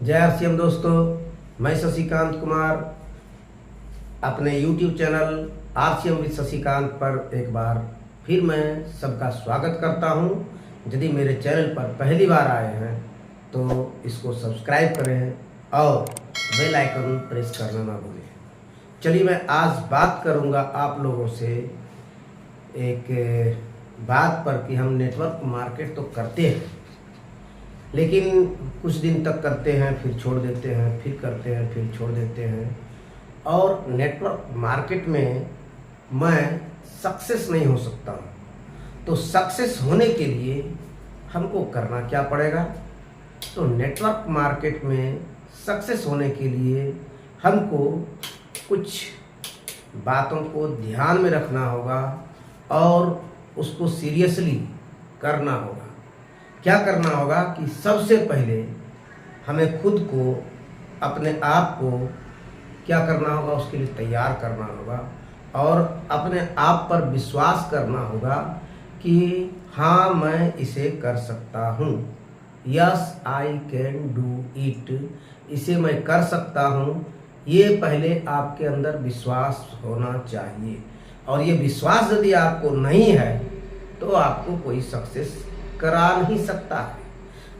जय आरसीएम दोस्तों, मैं शशिकांत कुमार अपने YouTube channel RCM with Shashikant पर एक बार फिर मैं सबका स्वागत करता हूं। यदि मेरे चैनल पर पहली बार आए हैं तो इसको सब्सक्राइब करें और बेल आइकन प्रेस करना ना भूलें। चलिए, मैं आज बात करूंगा आप लोगों से एक बात पर कि हम नेटवर्क मार्केट तो करते हैं, लेकिन कुछ दिन तक करते हैं, फिर छोड़ देते हैं, फिर करते हैं, फिर छोड़ देते हैं। और नेटवर्क मार्केट में मैं सक्सेस नहीं हो सकता हूँ। तो सक्सेस होने के लिए हमको करना क्या पड़ेगा? तो नेटवर्क मार्केट में सक्सेस होने के लिए हमको कुछ बातों को ध्यान में रखना होगा और उसको सीरियसली करना होगा। क्या करना होगा कि सबसे पहले हमें खुद को, अपने आप को क्या करना होगा, उसके लिए तैयार करना होगा और अपने आप पर विश्वास करना होगा कि हाँ, मैं इसे कर सकता हूँ। Yes, I can do it. इसे मैं कर सकता हूँ। ये पहले आपके अंदर विश्वास होना चाहिए। और ये विश्वास यदि आपको नहीं है तो आपको कोई सक्सेस करा नहीं सकता है।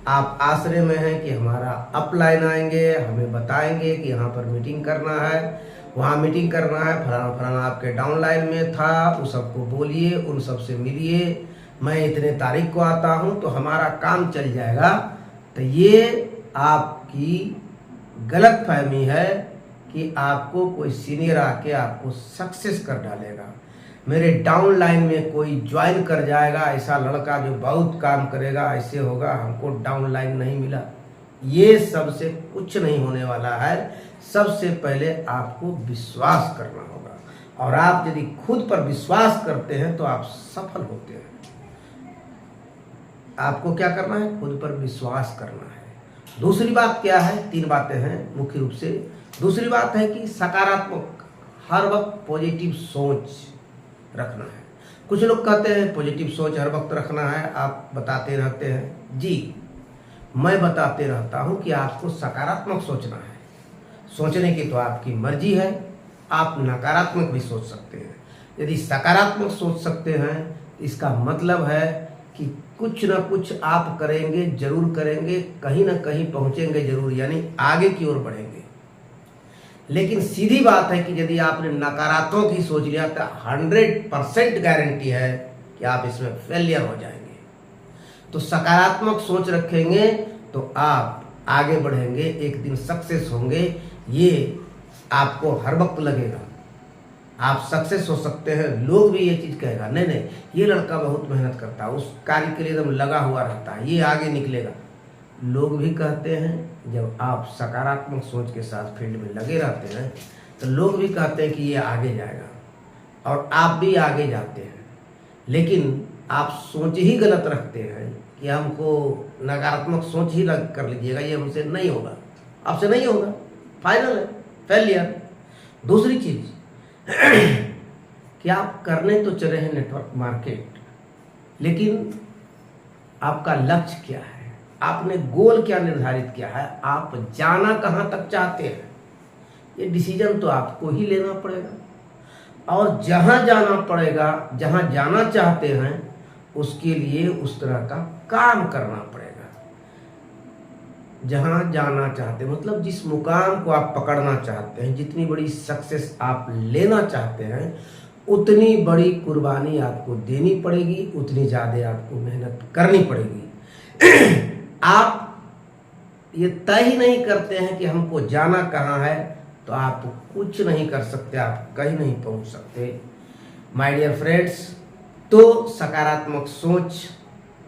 आप आश्रय में हैं कि हमारा अपलाइन आएंगे, हमें बताएंगे कि यहाँ पर मीटिंग करना है, वहाँ मीटिंग करना है, फलाना फलाना आपके डाउनलाइन में था, उस सबको बोलिए, उन सब से मिलिए, मैं इतने तारीख को आता हूँ तो हमारा काम चल जाएगा। तो ये आपकी गलत फहमी है कि आपको कोई सीनियर आके आपको सक्सेस कर डालेगा। मेरे डाउन लाइन में कोई ज्वाइन कर जाएगा, ऐसा लड़का जो बहुत काम करेगा, ऐसे होगा, हमको डाउन लाइन नहीं मिला। ये सबसे कुछ नहीं होने वाला है। सबसे पहले आपको विश्वास करना होगा और आप यदि खुद पर विश्वास करते हैं तो आप सफल होते हैं। आपको क्या करना है? खुद पर विश्वास करना है। दूसरी बात क्या है? तीन बातें हैं मुख्य रूप से। दूसरी बात है कि सकारात्मक, हर वक्त पॉजिटिव सोच रखना है। कुछ लोग कहते हैं पॉजिटिव सोच हर वक्त रखना है, आप बताते रहते हैं। जी, मैं बताते रहता हूं कि आपको सकारात्मक सोचना है। सोचने की तो आपकी मर्जी है, आप नकारात्मक भी सोच सकते हैं। यदि सकारात्मक सोच सकते हैं इसका मतलब है कि कुछ ना कुछ आप करेंगे, जरूर करेंगे, कहीं ना कहीं पहुंचेंगे जरूर, यानी आगे की ओर बढ़ेंगे। लेकिन सीधी बात है कि यदि आपने नकारात्मक ही सोच लिया तो 100% गारंटी है कि आप इसमें फेलियर हो जाएंगे। तो सकारात्मक सोच रखेंगे तो आप आगे बढ़ेंगे, एक दिन सक्सेस होंगे। ये आपको हर वक्त लगेगा, आप सक्सेस हो सकते हैं। लोग भी ये चीज़ कहेगा, नहीं नहीं, ये लड़का बहुत मेहनत करता है, उस कार्य के लिए एकदम लगा हुआ रहता है, ये आगे निकलेगा। लोग भी कहते हैं, जब आप सकारात्मक सोच के साथ फील्ड में लगे रहते हैं तो लोग भी कहते हैं कि ये आगे जाएगा और आप भी आगे जाते हैं। लेकिन आप सोच ही गलत रखते हैं कि हमको नकारात्मक सोच ही कर लीजिएगा, ये हमसे नहीं होगा, आपसे नहीं होगा, फाइनल है, फेलियर। दूसरी चीज कि आप करने तो चले हैं नेटवर्क मार्केट, लेकिन आपका लक्ष्य क्या है? आपने गोल क्या निर्धारित किया है? आप जाना कहाँ तक चाहते हैं? ये डिसीजन तो आपको ही लेना पड़ेगा। और जहाँ जाना पड़ेगा, जहाँ जाना चाहते हैं, उसके लिए उस तरह का काम करना पड़ेगा। जहाँ जाना चाहते मतलब जिस मुकाम को आप पकड़ना चाहते हैं, जितनी बड़ी सक्सेस आप लेना चाहते हैं, उतनी बड़ी कुर्बानी आपको देनी पड़ेगी, उतनी ज़्यादा आपको मेहनत करनी पड़ेगी। आप ये तय ही नहीं करते हैं कि हमको जाना कहाँ है तो आप कुछ नहीं कर सकते, आप कहीं नहीं पहुंच सकते। माय डियर फ्रेंड्स, तो सकारात्मक सोच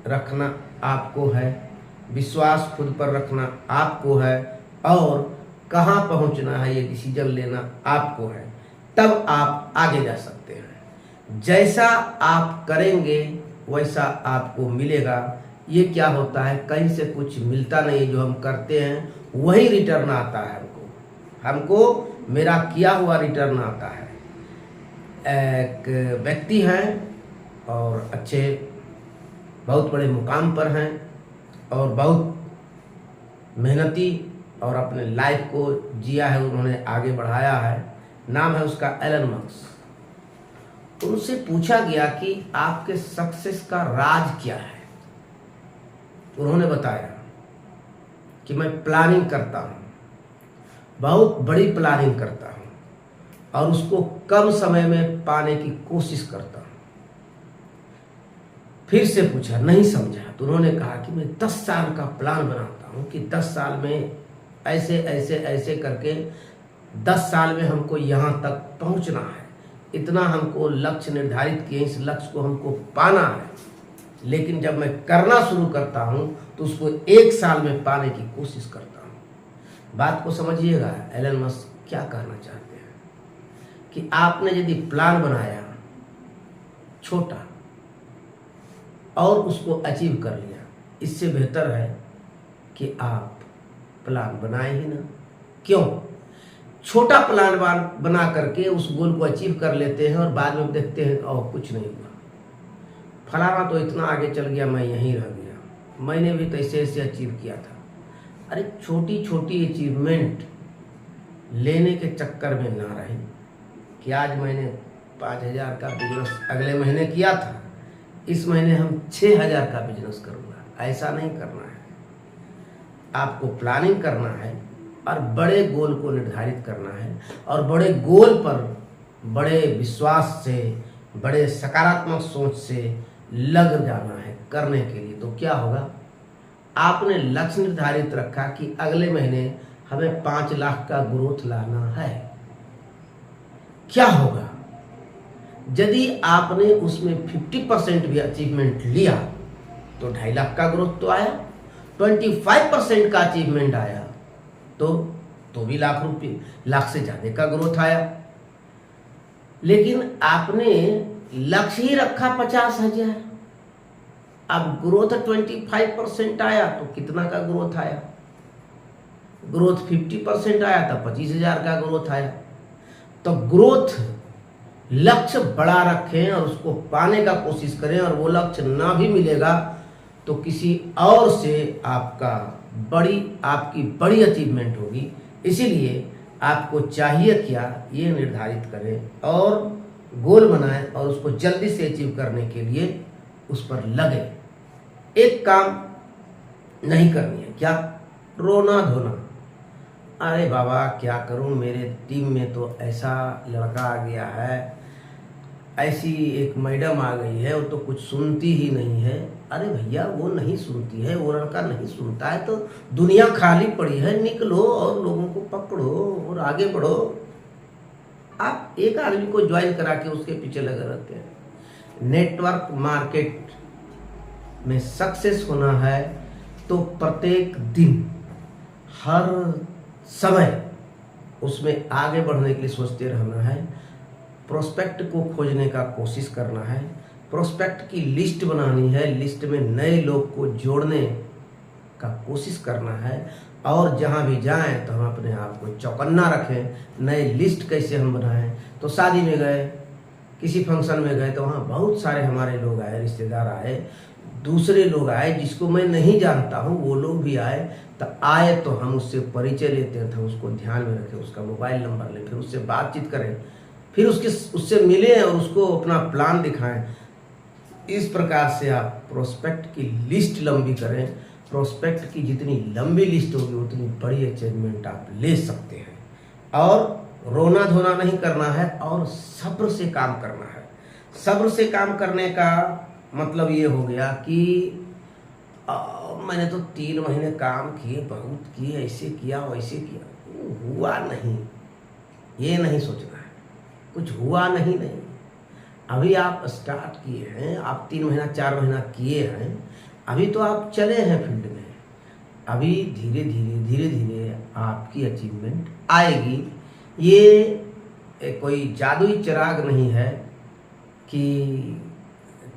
रखना आपको है, विश्वास खुद पर रखना आपको है और कहाँ पहुंचना है ये डिसीजन लेना आपको है। तब आप आगे जा सकते हैं। जैसा आप करेंगे वैसा आपको मिलेगा। ये क्या होता है, कहीं से कुछ मिलता नहीं है, जो हम करते हैं वही रिटर्न आता है हमको मेरा किया हुआ रिटर्न आता है। एक व्यक्ति हैं और अच्छे बहुत बड़े मुकाम पर हैं और बहुत मेहनती और अपने लाइफ को जिया है, उन्होंने आगे बढ़ाया है। नाम है उसका एलन मस्क। उनसे पूछा गया कि आपके सक्सेस का राज क्या है। उन्होंने बताया कि मैं प्लानिंग करता हूँ, बहुत बड़ी प्लानिंग करता हूँ और उसको कम समय में पाने की कोशिश करता हूँ। फिर से पूछा, नहीं समझा, तो उन्होंने कहा कि मैं 10 साल का प्लान बनाता हूँ कि 10 साल में ऐसे ऐसे ऐसे करके 10 साल में हमको यहाँ तक पहुँचना है, इतना हमको लक्ष्य निर्धारित किए, इस लक्ष्य को हमको पाना है। लेकिन जब मैं करना शुरू करता हूँ तो उसको 1 साल में पाने की कोशिश करता हूँ। बात को समझिएगा, एलन मस्क क्या कहना चाहते हैं कि आपने यदि प्लान बनाया छोटा और उसको अचीव कर लिया, इससे बेहतर है कि आप प्लान बनाए ही ना। क्यों? छोटा प्लान बना करके उस गोल को अचीव कर लेते हैं और बाद में देखते हैं और कुछ नहीं हुआ, फलाना तो इतना आगे चल गया, मैं यहीं रह गया, मैंने भी तो ऐसे ऐसे अचीव किया था। अरे छोटी छोटी अचीवमेंट लेने के चक्कर में ना रहे कि आज मैंने 5,000 का बिजनेस अगले महीने किया था, इस महीने हम 6,000 का बिजनेस करूँगा। ऐसा नहीं करना है। आपको प्लानिंग करना है और बड़े गोल को निर्धारित करना है और बड़े गोल पर बड़े विश्वास से, बड़े सकारात्मक सोच से लग जाना है करने के लिए। तो क्या होगा, आपने लक्ष्य निर्धारित रखा कि अगले महीने हमें 5 लाख का ग्रोथ लाना है। क्या होगा, यदि आपने उसमें 50% भी अचीवमेंट लिया तो 2.5 लाख का ग्रोथ तो आया, 25% का अचीवमेंट आया तो भी लाख से ज़्यादा का ग्रोथ आया। लेकिन आपने लक्ष्य ही रखा 50,000, अब ग्रोथ 25% आया तो कितना का ग्रोथ आया? ग्रोथ 50% आया तो 25,000 का ग्रोथ आया। तो ग्रोथ लक्ष्य बड़ा रखें और उसको पाने का कोशिश करें, और वो लक्ष्य ना भी मिलेगा तो किसी और से आपकी बड़ी अचीवमेंट होगी। इसीलिए आपको चाहिए क्या, ये निर्धारित करें और गोल बनाएं और उसको जल्दी से अचीव करने के लिए उस पर लगे। एक काम नहीं करनी है, क्या? रोना धोना। अरे बाबा क्या करूं, मेरे टीम में तो ऐसा लड़का आ गया है, ऐसी एक मैडम आ गई है, वो तो कुछ सुनती ही नहीं है। अरे भैया वो नहीं सुनती है, वो लड़का नहीं सुनता है तो दुनिया खाली पड़ी है, निकलो और लोगों को पकड़ो और आगे बढ़ो। आप एक आदमी को ज्वाइन करा के उसके पीछे लगे रहते हैं। नेटवर्क मार्केट में सक्सेस होना है तो प्रत्येक दिन, हर समय उसमें आगे बढ़ने के लिए सोचते रहना है। प्रोस्पेक्ट को खोजने का कोशिश करना है, प्रोस्पेक्ट की लिस्ट बनानी है, लिस्ट में नए लोग को जोड़ने का कोशिश करना है। और जहाँ भी जाएं तो हम अपने आप को चौकन्ना रखें, नए लिस्ट कैसे हम बनाएं। तो शादी में गए, किसी फंक्शन में गए तो वहाँ बहुत सारे हमारे लोग आए, रिश्तेदार आए, दूसरे लोग आए जिसको मैं नहीं जानता हूँ, वो लोग भी आए। तो आए तो हम उससे परिचय लेते हैं, तो उसको ध्यान में रखें, उसका मोबाइल नंबर लें, फिर उससे बातचीत करें, फिर उससे मिलें और उसको अपना प्लान दिखाएं। इस प्रकार से आप प्रोस्पेक्ट की लिस्ट लंबी करें। प्रोस्पेक्ट की जितनी लंबी लिस्ट होगी उतनी बड़ी अचीवमेंट आप ले सकते हैं। और रोना धोना नहीं करना है और सब्र से काम करना है। सब्र से काम करने का मतलब ये हो गया कि मैंने तो 3 महीने काम किए, बहुत किए, ऐसे किया वैसे किया, हुआ नहीं, ये नहीं सोचना है। कुछ हुआ नहीं, अभी आप स्टार्ट किए हैं, आप 3 महीना 4 महीना किए हैं, अभी तो आप चले हैं फील्ड में। अभी धीरे धीरे आपकी अचीवमेंट आएगी। ये कोई जादुई चिराग नहीं है कि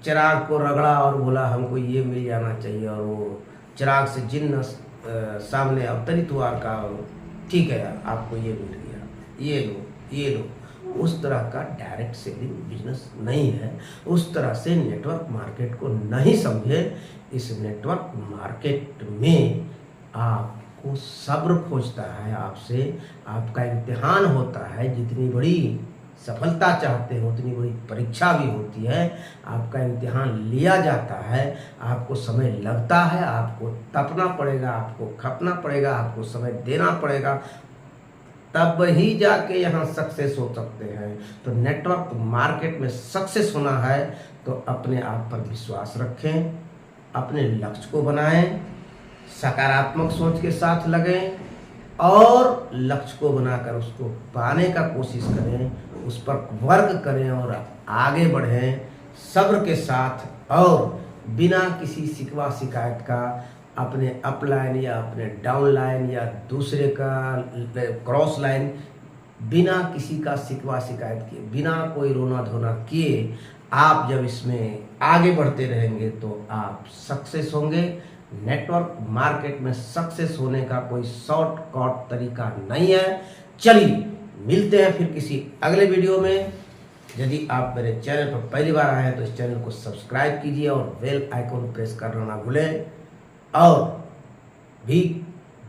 चिराग को रगड़ा और बोला हमको ये मिल जाना चाहिए और वो चिराग से जिन्न सामने अवतरित हुआ का ठीक है आपको ये मिल गया, ये लो। उस तरह का डायरेक्ट सेलिंग बिजनेस नहीं है। उस तरह से नेटवर्क मार्केट को नहीं समझे। इस नेटवर्क मार्केट में आप आपको सब्र खोजता है आपसे, आपका इम्तिहान होता है। जितनी बड़ी सफलता चाहते हो उतनी बड़ी परीक्षा भी होती है, आपका इम्तिहान लिया जाता है, आपको समय लगता है, आपको तपना पड़ेगा, आपको खपना पड़ेगा, आपको समय देना पड़ेगा, तब ही जाके यहाँ सक्सेस हो सकते हैं। तो नेटवर्क मार्केट में सक्सेस होना है तो अपने आप पर विश्वास रखें, अपने लक्ष्य को बनाएं, सकारात्मक सोच के साथ लगें और लक्ष्य को बनाकर उसको पाने का कोशिश करें, उस पर वर्क करें और आगे बढ़ें सब्र के साथ और बिना किसी शिकवा शिकायत का अपने अपलाइन या अपने डाउन लाइन या दूसरे का क्रॉस लाइन बिना किसी का शिकवा शिकायत किए, बिना कोई रोना धोना किए आप जब इसमें आगे बढ़ते रहेंगे तो आप सक्सेस होंगे। नेटवर्क मार्केट में सक्सेस होने का कोई शॉर्टकट तरीका नहीं है। चलिए मिलते हैं फिर किसी अगले वीडियो में। यदि आप मेरे चैनल पर पहली बार आए हैं तो इस चैनल को सब्सक्राइब कीजिए और बेल आइकन प्रेस करना ना भूलें। और भी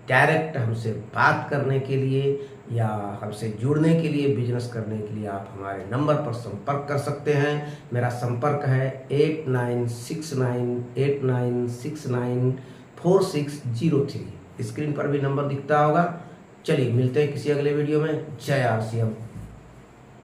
डायरेक्ट हमसे बात करने के लिए या हमसे जुड़ने के लिए, बिजनेस करने के लिए आप हमारे नंबर पर संपर्क कर सकते हैं। मेरा संपर्क है 896989694603। स्क्रीन पर भी नंबर दिखता होगा। चलिए मिलते हैं किसी अगले वीडियो में। जय RCM।